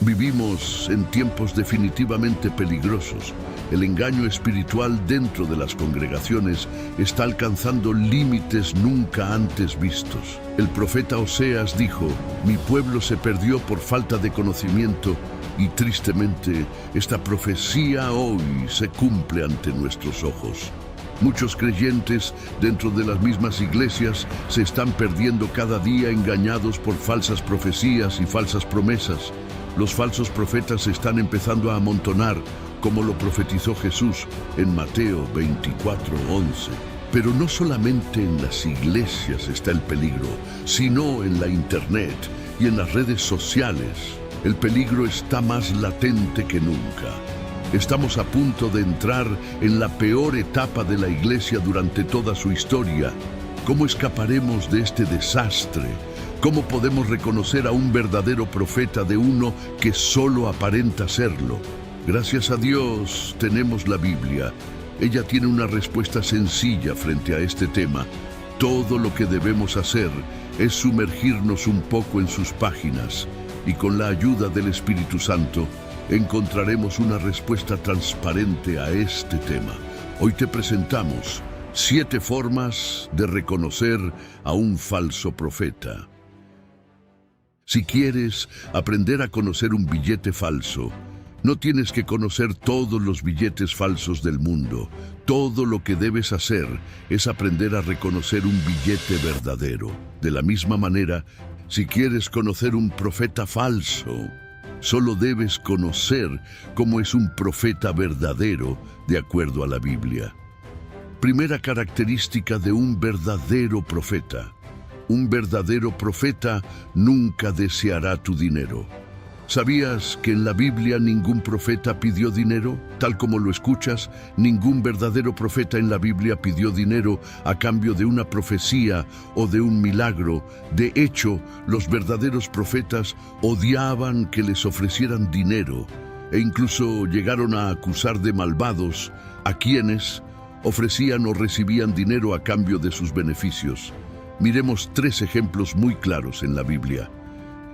Vivimos en tiempos definitivamente peligrosos. El engaño espiritual dentro de las congregaciones está alcanzando límites nunca antes vistos. El profeta Oseas dijo: "Mi pueblo se perdió por falta de conocimiento", y tristemente esta profecía hoy se cumple ante nuestros ojos. Muchos creyentes dentro de las mismas iglesias se están perdiendo cada día, engañados por falsas profecías y falsas promesas. Los falsos profetas se están empezando a amontonar, como lo profetizó Jesús en Mateo 24:11. Pero no solamente en las iglesias está el peligro, sino en la internet y en las redes sociales. El peligro está más latente que nunca. Estamos a punto de entrar en la peor etapa de la iglesia durante toda su historia. ¿Cómo escaparemos de este desastre? ¿Cómo podemos reconocer a un verdadero profeta de uno que solo aparenta serlo? Gracias a Dios tenemos la Biblia. Ella tiene una respuesta sencilla frente a este tema. Todo lo que debemos hacer es sumergirnos un poco en sus páginas, y con la ayuda del Espíritu Santo encontraremos una respuesta transparente a este tema. Hoy te presentamos 7 formas de reconocer a un falso profeta. Si quieres aprender a conocer un billete falso, no tienes que conocer todos los billetes falsos del mundo. Todo lo que debes hacer es aprender a reconocer un billete verdadero. De la misma manera, si quieres conocer un profeta falso, solo debes conocer cómo es un profeta verdadero de acuerdo a la Biblia. Primera característica de un verdadero profeta. Un verdadero profeta nunca deseará tu dinero. ¿Sabías que en la Biblia ningún profeta pidió dinero? Tal como lo escuchas, ningún verdadero profeta en la Biblia pidió dinero a cambio de una profecía o de un milagro. De hecho, los verdaderos profetas odiaban que les ofrecieran dinero e incluso llegaron a acusar de malvados a quienes ofrecían o recibían dinero a cambio de sus beneficios. Miremos 3 ejemplos muy claros en la Biblia: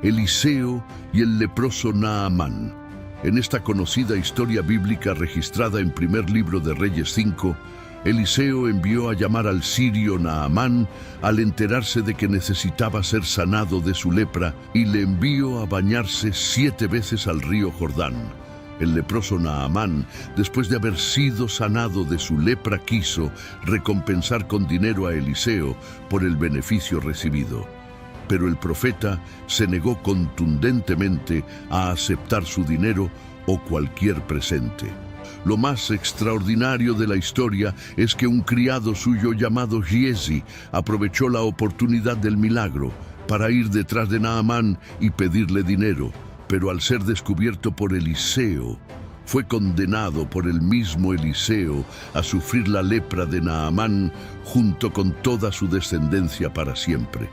Eliseo y el leproso Naamán. En esta conocida historia bíblica registrada en primer libro de Reyes 5, Eliseo envió a llamar al sirio Naamán al enterarse de que necesitaba ser sanado de su lepra, y le envió a bañarse 7 veces al río Jordán. El leproso Naamán, después de haber sido sanado de su lepra, quiso recompensar con dinero a Eliseo por el beneficio recibido. Pero el profeta se negó contundentemente a aceptar su dinero o cualquier presente. Lo más extraordinario de la historia es que un criado suyo llamado Giezi aprovechó la oportunidad del milagro para ir detrás de Naamán y pedirle dinero, pero al ser descubierto por Eliseo, fue condenado por el mismo Eliseo a sufrir la lepra de Naamán junto con toda su descendencia para siempre.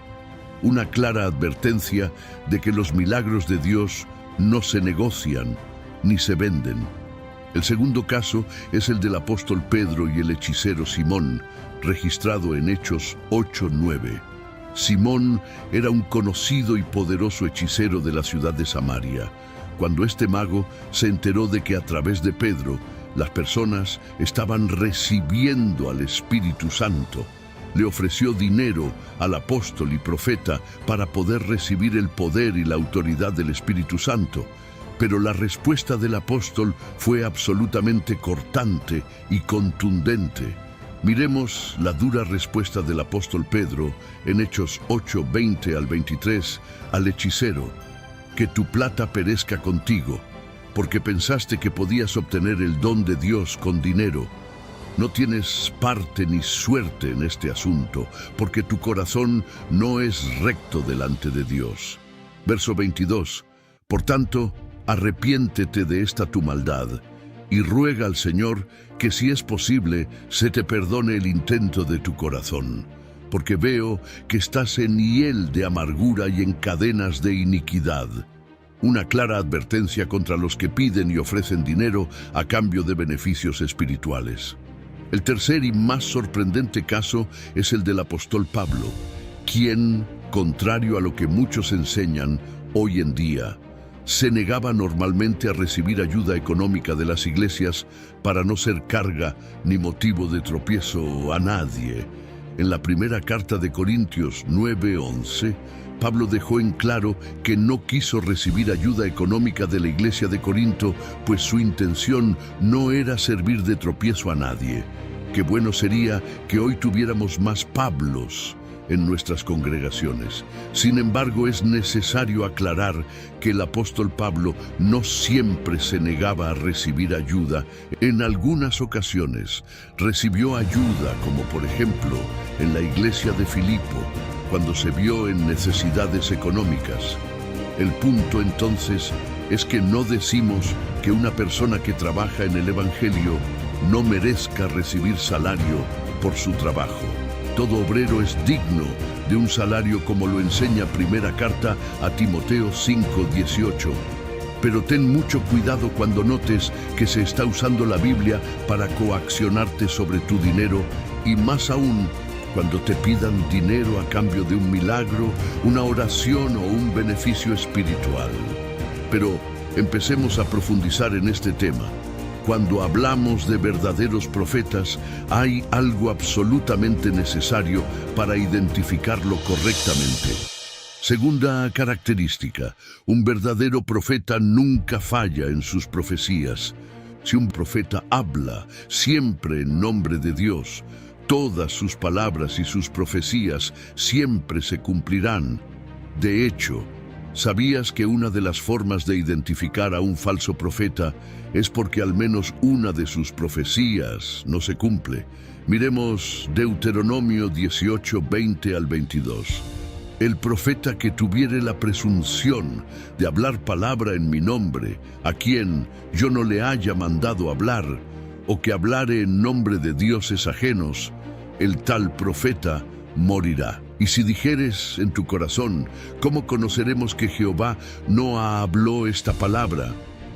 Una clara advertencia de que los milagros de Dios no se negocian ni se venden. El segundo caso es el del apóstol Pedro y el hechicero Simón, registrado en Hechos 8:9. Simón era un conocido y poderoso hechicero de la ciudad de Samaria. Cuando este mago se enteró de que a través de Pedro las personas estaban recibiendo al Espíritu Santo, le ofreció dinero al apóstol y profeta para poder recibir el poder y la autoridad del Espíritu Santo. Pero la respuesta del apóstol fue absolutamente cortante y contundente. Miremos la dura respuesta del apóstol Pedro en Hechos 8:20 al 23 al hechicero: "Que tu plata perezca contigo, porque pensaste que podías obtener el don de Dios con dinero. No tienes parte ni suerte en este asunto, porque tu corazón no es recto delante de Dios". Verso 22. "Por tanto, arrepiéntete de esta tu maldad, y ruega al Señor que, si es posible, se te perdone el intento de tu corazón, porque veo que estás en hiel de amargura y en cadenas de iniquidad". Una clara advertencia contra los que piden y ofrecen dinero a cambio de beneficios espirituales. El tercer y más sorprendente caso es el del apóstol Pablo, quien, contrario a lo que muchos enseñan hoy en día, se negaba normalmente a recibir ayuda económica de las iglesias para no ser carga ni motivo de tropiezo a nadie. En la primera carta de Corintios 9:11, Pablo dejó en claro que no quiso recibir ayuda económica de la iglesia de Corinto, pues su intención no era servir de tropiezo a nadie. Qué bueno sería que hoy tuviéramos más Pablos en nuestras congregaciones. Sin embargo, es necesario aclarar que el apóstol Pablo no siempre se negaba a recibir ayuda. En algunas ocasiones recibió ayuda, como por ejemplo en la iglesia de Filipo, cuando se vio en necesidades económicas. El punto entonces es que no decimos que una persona que trabaja en el Evangelio no merezca recibir salario por su trabajo. Todo obrero es digno de un salario, como lo enseña primera carta a Timoteo 5:18. Pero ten mucho cuidado cuando notes que se está usando la Biblia para coaccionarte sobre tu dinero, y más aún cuando te pidan dinero a cambio de un milagro, una oración o un beneficio espiritual. Pero empecemos a profundizar en este tema. Cuando hablamos de verdaderos profetas, hay algo absolutamente necesario para identificarlo correctamente. Segunda característica: un verdadero profeta nunca falla en sus profecías. Si un profeta habla siempre en nombre de Dios, todas sus palabras y sus profecías siempre se cumplirán. De hecho, ¿sabías que una de las formas de identificar a un falso profeta es porque al menos una de sus profecías no se cumple? Miremos Deuteronomio 18:20 al 22. El profeta que tuviere la presunción de hablar palabra en mi nombre, a quien yo no le haya mandado hablar, o que hablare en nombre de dioses ajenos, el tal profeta morirá. Y si dijeres en tu corazón, ¿cómo conoceremos que Jehová no habló esta palabra?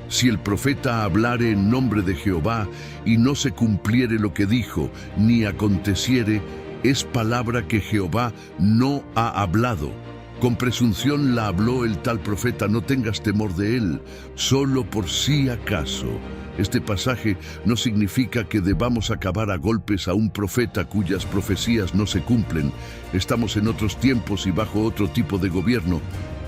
Si el profeta hablare en nombre de Jehová y no se cumpliere lo que dijo, ni aconteciere, es palabra que Jehová no ha hablado. Con presunción la habló el tal profeta, no tengas temor de él, solo por si acaso. Este pasaje no significa que debamos acabar a golpes a un profeta cuyas profecías no se cumplen. Estamos en otros tiempos y bajo otro tipo de gobierno.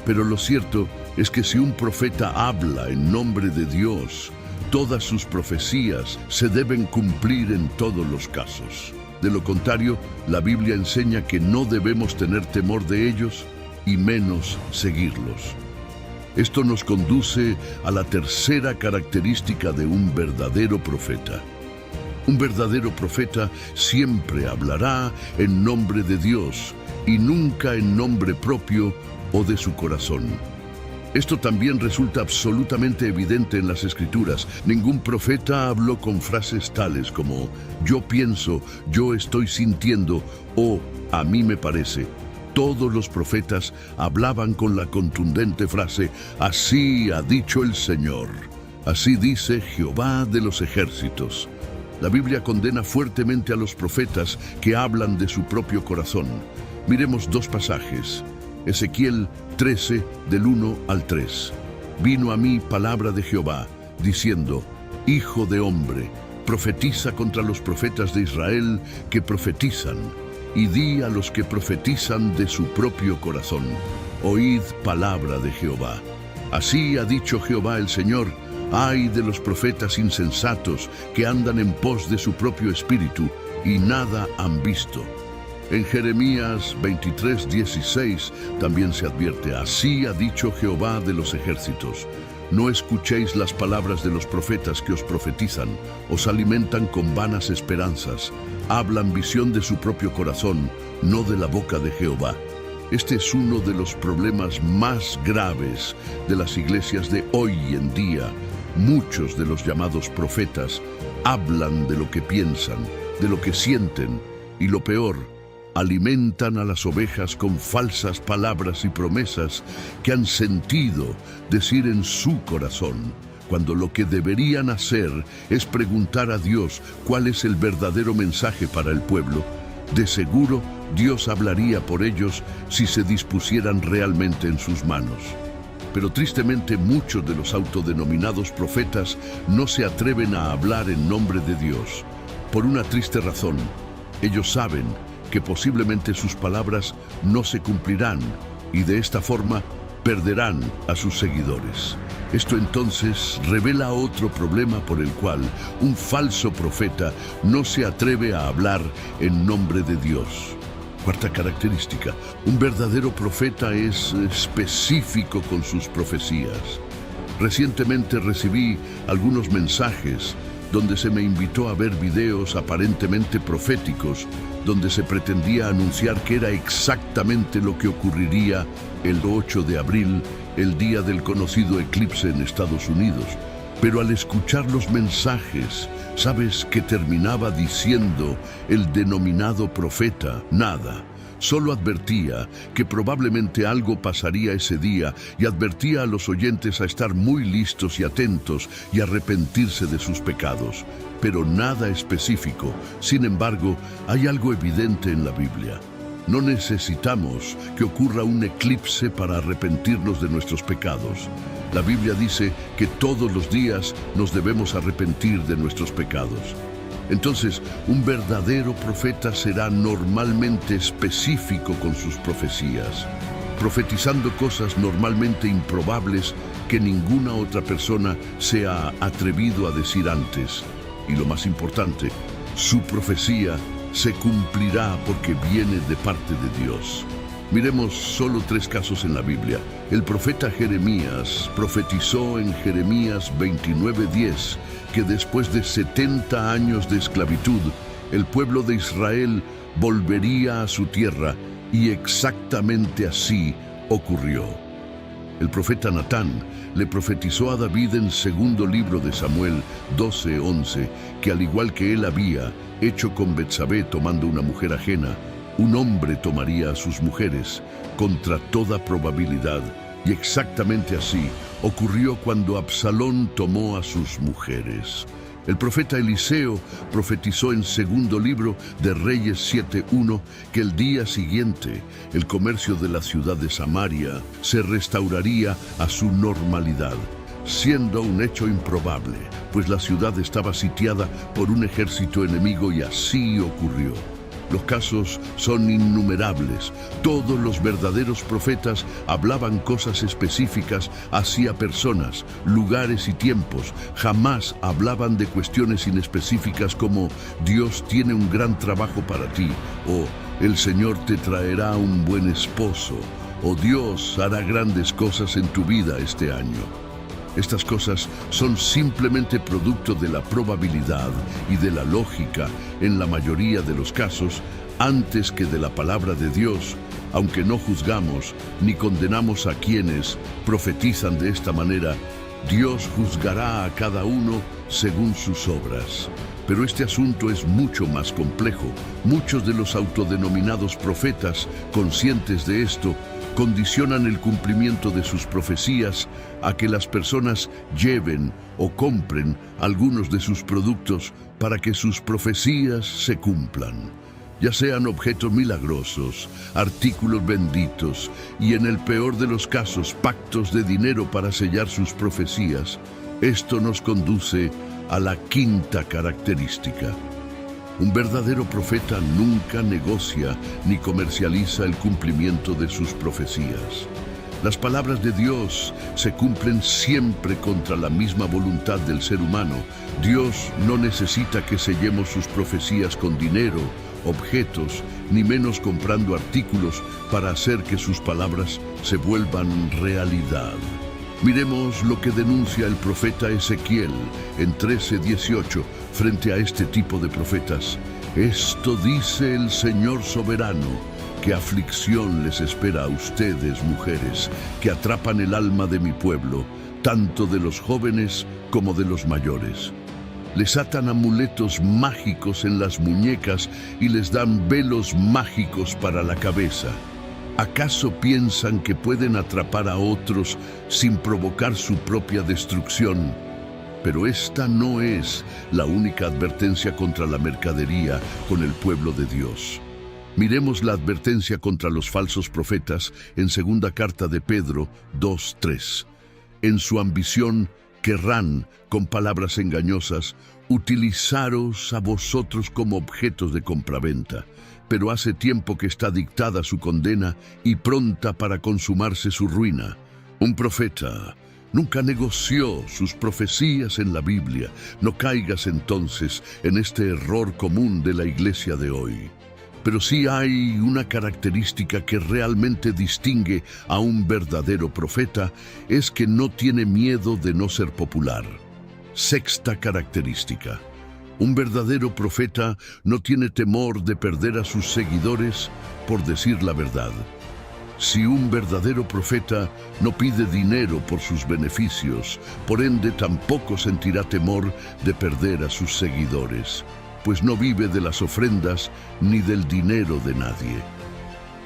Pero lo cierto es que si un profeta habla en nombre de Dios, todas sus profecías se deben cumplir en todos los casos. De lo contrario, la Biblia enseña que no debemos tener temor de ellos y menos seguirlos. Esto nos conduce a la tercera característica de un verdadero profeta. Un verdadero profeta siempre hablará en nombre de Dios y nunca en nombre propio o de su corazón. Esto también resulta absolutamente evidente en las Escrituras. Ningún profeta habló con frases tales como yo pienso, yo estoy sintiendo o a mí me parece. Todos los profetas hablaban con la contundente frase, así ha dicho el Señor, así dice Jehová de los ejércitos. La Biblia condena fuertemente a los profetas que hablan de su propio corazón. Miremos dos pasajes. Ezequiel 13, del 1 al 3. Vino a mí palabra de Jehová, diciendo, Hijo de hombre, profetiza contra los profetas de Israel que profetizan, y di a los que profetizan de su propio corazón, oíd palabra de Jehová. Así ha dicho Jehová el Señor, ay de los profetas insensatos que andan en pos de su propio espíritu y nada han visto. En Jeremías 23:16 también se advierte, así ha dicho Jehová de los ejércitos, no escuchéis las palabras de los profetas que os profetizan, os alimentan con vanas esperanzas, hablan visión de su propio corazón, no de la boca de Jehová. Este es uno de los problemas más graves de las iglesias de hoy en día. Muchos de los llamados profetas hablan de lo que piensan, de lo que sienten, y lo peor, alimentan a las ovejas con falsas palabras y promesas que han sentido decir en su corazón, cuando lo que deberían hacer es preguntar a Dios cuál es el verdadero mensaje para el pueblo. De seguro, Dios hablaría por ellos si se dispusieran realmente en sus manos. Pero tristemente muchos de los autodenominados profetas no se atreven a hablar en nombre de Dios. Por una triste razón, ellos saben que posiblemente sus palabras no se cumplirán y de esta forma perderán a sus seguidores. Esto entonces revela otro problema por el cual un falso profeta no se atreve a hablar en nombre de Dios. Cuarta característica: un verdadero profeta es específico con sus profecías. Recientemente recibí algunos mensajes donde se me invitó a ver videos aparentemente proféticos, donde se pretendía anunciar que era exactamente lo que ocurriría el 8 de abril, el día del conocido eclipse en Estados Unidos. Pero al escuchar los mensajes, ¿sabes qué terminaba diciendo el denominado profeta? Nada. Solo advertía que probablemente algo pasaría ese día y advertía a los oyentes a estar muy listos y atentos y arrepentirse de sus pecados. Pero nada específico. Sin embargo, hay algo evidente en la Biblia. No necesitamos que ocurra un eclipse para arrepentirnos de nuestros pecados. La Biblia dice que todos los días nos debemos arrepentir de nuestros pecados. Entonces, un verdadero profeta será normalmente específico con sus profecías, profetizando cosas normalmente improbables que ninguna otra persona se ha atrevido a decir antes. Y lo más importante, su profecía se cumplirá porque viene de parte de Dios. Miremos solo 3 casos en la Biblia. El profeta Jeremías profetizó en Jeremías 29:10 que después de 70 años de esclavitud, el pueblo de Israel volvería a su tierra, y exactamente así ocurrió. El profeta Natán le profetizó a David en segundo libro de Samuel 12:11 que al igual que él había hecho con Betsabé tomando una mujer ajena, un hombre tomaría a sus mujeres contra toda probabilidad, y exactamente así ocurrió cuando Absalón tomó a sus mujeres. El profeta Eliseo profetizó en segundo libro de Reyes 7:1 que el día siguiente el comercio de la ciudad de Samaria se restauraría a su normalidad, siendo un hecho improbable, pues la ciudad estaba sitiada por un ejército enemigo, y así ocurrió. Los casos son innumerables. Todos los verdaderos profetas hablaban cosas específicas hacia personas, lugares y tiempos. Jamás hablaban de cuestiones inespecíficas como Dios tiene un gran trabajo para ti, o el Señor te traerá un buen esposo, o Dios hará grandes cosas en tu vida este año. Estas cosas son simplemente producto de la probabilidad y de la lógica en la mayoría de los casos, antes que de la palabra de Dios, aunque no juzgamos ni condenamos a quienes profetizan de esta manera. Dios juzgará a cada uno según sus obras. Pero este asunto es mucho más complejo. Muchos de los autodenominados profetas, conscientes de esto, condicionan el cumplimiento de sus profecías a que las personas lleven o compren algunos de sus productos para que sus profecías se cumplan, ya sean objetos milagrosos, artículos benditos y, en el peor de los casos, pactos de dinero para sellar sus profecías. Esto nos conduce a la quinta característica. Un verdadero profeta nunca negocia ni comercializa el cumplimiento de sus profecías. Las palabras de Dios se cumplen siempre contra la misma voluntad del ser humano. Dios no necesita que sellemos sus profecías con dinero, objetos, ni menos comprando artículos para hacer que sus palabras se vuelvan realidad. Miremos lo que denuncia el profeta Ezequiel en 13:18 frente a este tipo de profetas. Esto dice el Señor soberano, que aflicción les espera a ustedes, mujeres, que atrapan el alma de mi pueblo, tanto de los jóvenes como de los mayores. Les atan amuletos mágicos en las muñecas y les dan velos mágicos para la cabeza. ¿Acaso piensan que pueden atrapar a otros sin provocar su propia destrucción? Pero esta no es la única advertencia contra la mercadería con el pueblo de Dios. Miremos la advertencia contra los falsos profetas en segunda carta de Pedro 2:3. En su ambición querrán, con palabras engañosas, utilizaros a vosotros como objetos de compraventa, pero hace tiempo que está dictada su condena y pronta para consumarse su ruina. Un profeta nunca negoció sus profecías en la Biblia. No caigas entonces en este error común de la iglesia de hoy. Pero sí hay una característica que realmente distingue a un verdadero profeta, es que no tiene miedo de no ser popular. Sexta característica: un verdadero profeta no tiene temor de perder a sus seguidores por decir la verdad. Si un verdadero profeta no pide dinero por sus beneficios, por ende tampoco sentirá temor de perder a sus seguidores, pues no vive de las ofrendas ni del dinero de nadie.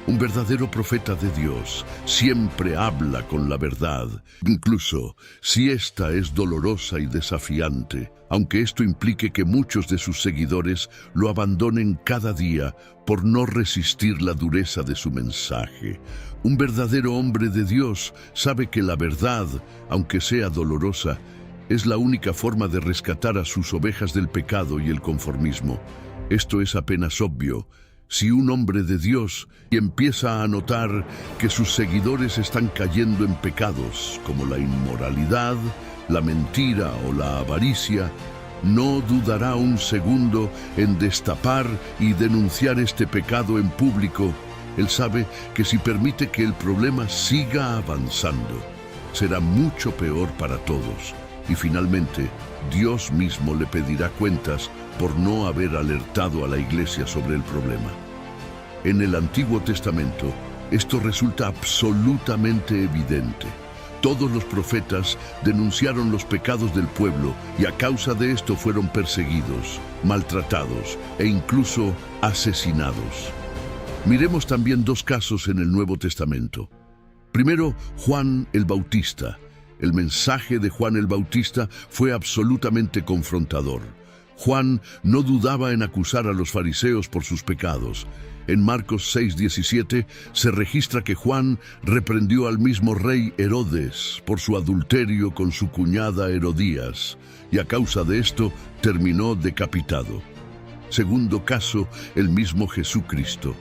Un verdadero profeta de Dios siempre habla con la verdad, incluso si esta es dolorosa y desafiante, aunque esto implique que muchos de sus seguidores lo abandonen cada día por no resistir la dureza de su mensaje. Un verdadero hombre de Dios sabe que la verdad, aunque sea dolorosa, es la única forma de rescatar a sus ovejas del pecado y el conformismo. Esto es apenas obvio. Si un hombre de Dios empieza a notar que sus seguidores están cayendo en pecados como la inmoralidad, la mentira o la avaricia, no dudará un segundo en destapar y denunciar este pecado en público. Él sabe que si permite que el problema siga avanzando, será mucho peor para todos. Y finalmente, Dios mismo le pedirá cuentas por no haber alertado a la iglesia sobre el problema. En el Antiguo Testamento, esto resulta absolutamente evidente. Todos los profetas denunciaron los pecados del pueblo y a causa de esto fueron perseguidos, maltratados e incluso asesinados. Miremos también dos casos en el Nuevo Testamento. Primero, Juan el Bautista. El mensaje de Juan el Bautista fue absolutamente confrontador. Juan no dudaba en acusar a los fariseos por sus pecados. En Marcos 6:17 se registra que Juan reprendió al mismo rey Herodes por su adulterio con su cuñada Herodías, y a causa de esto terminó decapitado. Segundo caso, el mismo Jesucristo.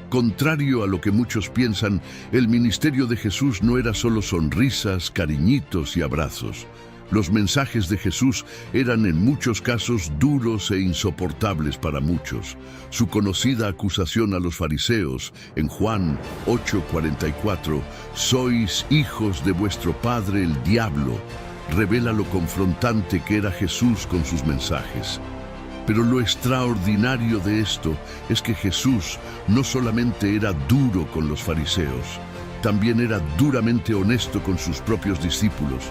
Contrario a lo que muchos piensan, el ministerio de Jesús no era solo sonrisas, cariñitos y abrazos. Los mensajes de Jesús eran en muchos casos duros e insoportables para muchos. Su conocida acusación a los fariseos en Juan 8:44, «Sois hijos de vuestro padre el diablo», revela lo confrontante que era Jesús con sus mensajes. Pero lo extraordinario de esto es que Jesús no solamente era duro con los fariseos, también era duramente honesto con sus propios discípulos.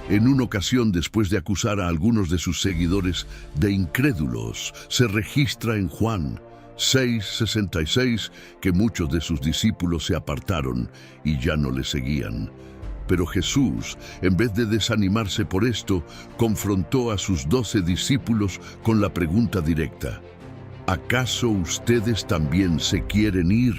En una ocasión, después de acusar a algunos de sus seguidores de incrédulos, se registra en Juan 6:66 que muchos de sus discípulos se apartaron y ya no le seguían. Pero Jesús, en vez de desanimarse por esto, confrontó a sus 12 discípulos con la pregunta directa: ¿acaso ustedes también se quieren ir?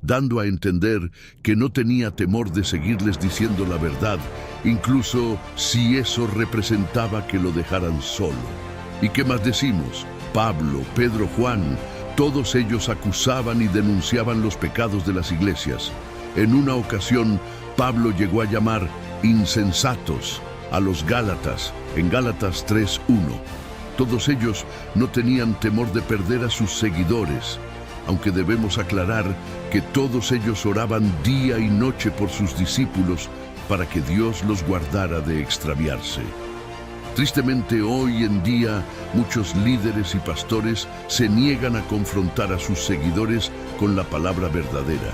Dando a entender que no tenía temor de seguirles diciendo la verdad, incluso si eso representaba que lo dejaran solo. ¿Y qué más decimos? Pablo, Pedro, Juan, todos ellos acusaban y denunciaban los pecados de las iglesias. En una ocasión, Pablo llegó a llamar insensatos a los Gálatas, en Gálatas 3:1. Todos ellos no tenían temor de perder a sus seguidores, aunque debemos aclarar que todos ellos oraban día y noche por sus discípulos para que Dios los guardara de extraviarse. Tristemente, hoy en día, muchos líderes y pastores se niegan a confrontar a sus seguidores con la palabra verdadera,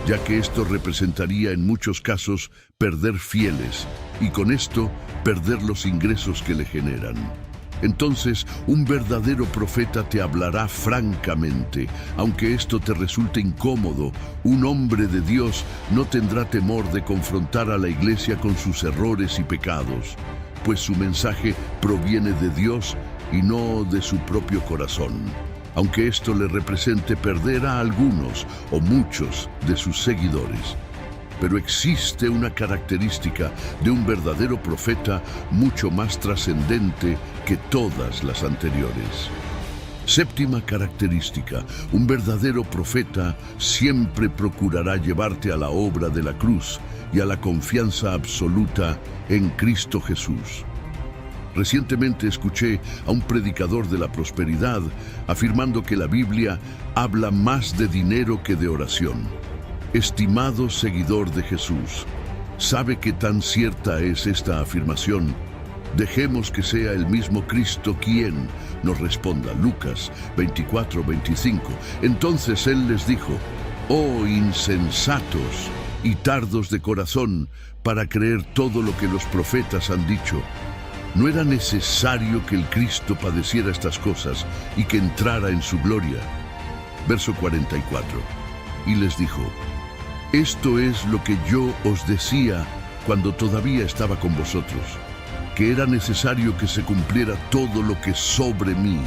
ya que esto representaría en muchos casos perder fieles y con esto perder los ingresos que le generan. Entonces, un verdadero profeta te hablará francamente, aunque esto te resulte incómodo. Un hombre de Dios no tendrá temor de confrontar a la iglesia con sus errores y pecados, pues su mensaje proviene de Dios y no de su propio corazón. aunque esto le represente perder a algunos o muchos de sus seguidores. Pero existe una característica de un verdadero profeta mucho más trascendente que todas las anteriores. Séptima característica: un verdadero profeta siempre procurará llevarte a la obra de la cruz y a la confianza absoluta en Cristo Jesús. Recientemente escuché a un predicador de la prosperidad afirmando que la Biblia habla más de dinero que de oración. Estimado seguidor de Jesús, ¿sabe qué tan cierta es esta afirmación? Dejemos que sea el mismo Cristo quien nos responda. Lucas 24:25. Entonces él les dijo: «Oh insensatos y tardos de corazón para creer todo lo que los profetas han dicho. ¿No era necesario que el Cristo padeciera estas cosas y que entrara en su gloria?» Verso 44. Y les dijo: «Esto es lo que yo os decía cuando todavía estaba con vosotros, que era necesario que se cumpliera todo lo que sobre mí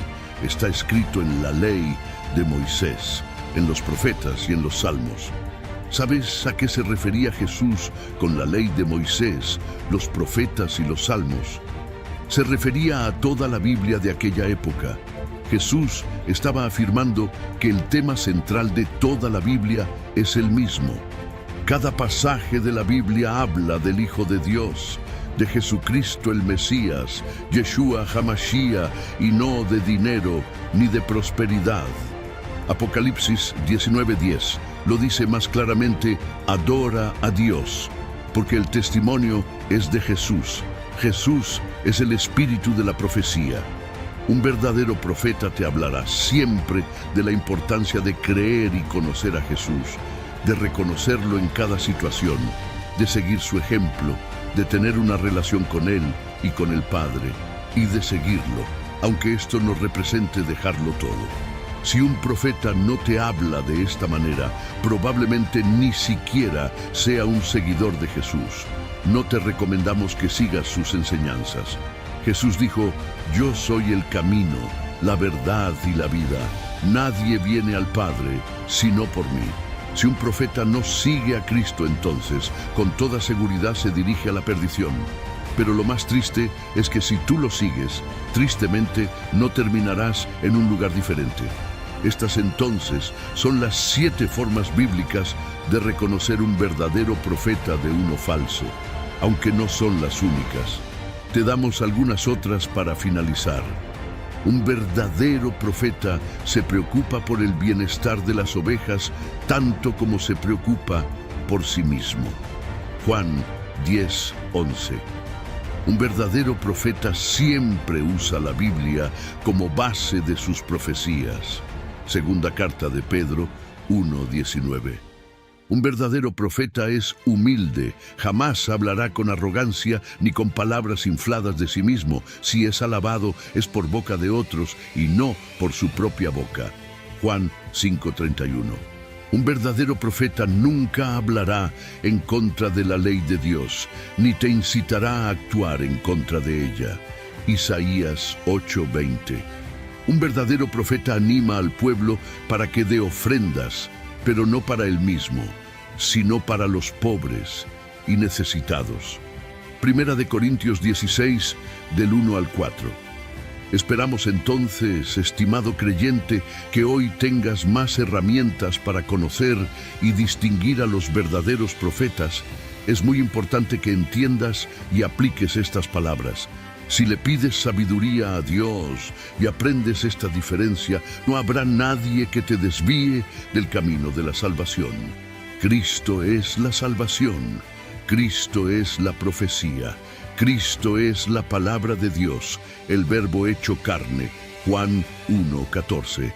está escrito en la ley de Moisés, en los profetas y en los salmos». ¿Sabes a qué se refería Jesús con la ley de Moisés, los profetas y los salmos? Se refería a toda la Biblia de aquella época. Jesús estaba afirmando que el tema central de toda la Biblia es el mismo. Cada pasaje de la Biblia habla del Hijo de Dios, de Jesucristo el Mesías, Yeshua HaMashiach, y no de dinero ni de prosperidad. Apocalipsis 19:10 lo dice más claramente: adora a Dios, porque el testimonio es de Jesús. Jesús es el espíritu de la profecía. Un verdadero profeta te hablará siempre de la importancia de creer y conocer a Jesús, de reconocerlo en cada situación, de seguir su ejemplo, de tener una relación con Él y con el Padre, y de seguirlo, aunque esto no represente dejarlo todo. Si un profeta no te habla de esta manera, probablemente ni siquiera sea un seguidor de Jesús. No te recomendamos que sigas sus enseñanzas. Jesús dijo: «Yo soy el camino, la verdad y la vida. Nadie viene al Padre sino por mí». Si un profeta no sigue a Cristo, entonces, con toda seguridad se dirige a la perdición. Pero lo más triste es que si tú lo sigues, tristemente no terminarás en un lugar diferente. Estas entonces son las 7 formas bíblicas de reconocer un verdadero profeta de uno falso, aunque no son las únicas. Te damos algunas otras para finalizar. Un verdadero profeta se preocupa por el bienestar de las ovejas tanto como se preocupa por sí mismo. Juan 10:11. Un verdadero profeta siempre usa la Biblia como base de sus profecías. Segunda carta de Pedro 1:19. Un verdadero profeta es humilde, jamás hablará con arrogancia ni con palabras infladas de sí mismo. Si es alabado, es por boca de otros y no por su propia boca. Juan 5:31. Un verdadero profeta nunca hablará en contra de la ley de Dios, ni te incitará a actuar en contra de ella. Isaías 8:20. Un verdadero profeta anima al pueblo para que dé ofrendas, pero no para él mismo, sino para los pobres y necesitados. Primera de Corintios 16, del 1 al 4. Esperamos entonces, estimado creyente, que hoy tengas más herramientas para conocer y distinguir a los verdaderos profetas. Es muy importante que entiendas y apliques estas palabras. Si le pides sabiduría a Dios y aprendes esta diferencia, no habrá nadie que te desvíe del camino de la salvación. Cristo es la salvación. Cristo es la profecía. Cristo es la palabra de Dios, el Verbo hecho carne. Juan 1:14.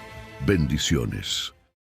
Bendiciones.